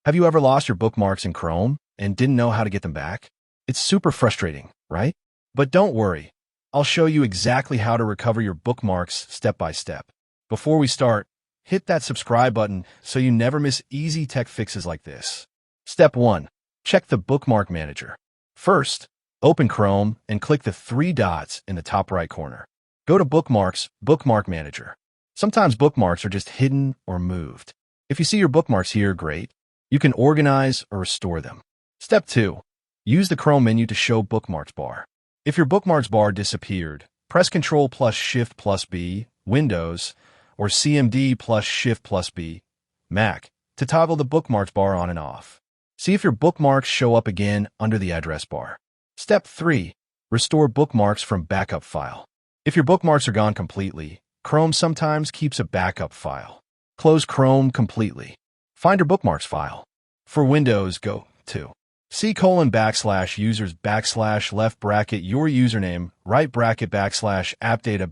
Have you ever lost your bookmarks in Chrome and didn't know how to get them back? It's super frustrating, right? But don't worry. I'll show you exactly how to recover your bookmarks step by step. Before we start, hit that subscribe button so you never miss easy tech fixes like this. Step 1. Check the Bookmark Manager. First, open Chrome and click the three dots in the top right corner. Go to Bookmarks, Bookmark Manager. Sometimes bookmarks are just hidden or moved. If you see your bookmarks here, great. You can organize or restore them. Step 2. Use the Chrome menu to show Bookmarks bar. If your Bookmarks bar disappeared, press Ctrl plus Shift plus B, Windows, or CMD plus Shift plus B, Mac, to toggle the Bookmarks bar on and off. See if your bookmarks show up again under the address bar. Step 3. Restore bookmarks from backup file. If your bookmarks are gone completely, Chrome sometimes keeps a backup file. Close Chrome completely. Find your bookmarks file. For Windows, go to C:\users\left bracket your username, right bracket /appdata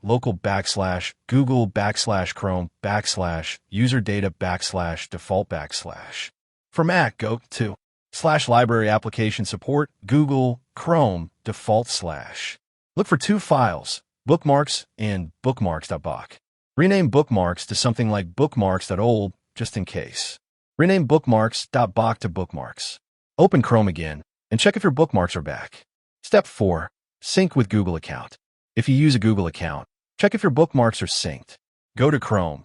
/local /Google /Chrome /userdata /default /. For Mac, go to /library application support Google Chrome default /. Look for two files, bookmarks and bookmarks.book. Rename bookmarks to something like bookmarks.old just in case. Rename bookmarks.book to bookmarks. Open Chrome again and check if your bookmarks are back. Step 4. Sync with Google account. If you use a Google account, check if your bookmarks are synced. Go to Chrome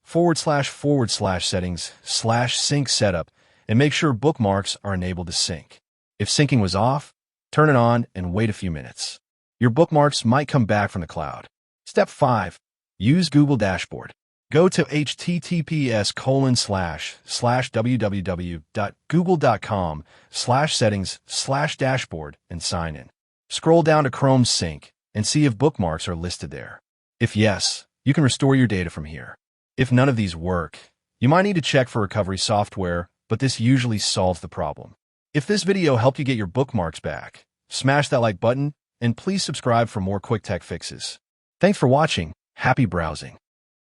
//settings/sync setup and make sure bookmarks are enabled to sync. If syncing was off, turn it on and wait a few minutes. Your bookmarks might come back from the cloud. Step 5. Use Google Dashboard. Go to https://www.google.com/settings/dashboard and sign in. Scroll down to Chrome Sync and see if bookmarks are listed there. If yes, you can restore your data from here. If none of these work, you might need to check for recovery software, but this usually solves the problem. If this video helped you get your bookmarks back, smash that like button and please subscribe for more quick tech fixes. Thanks for watching. Happy browsing.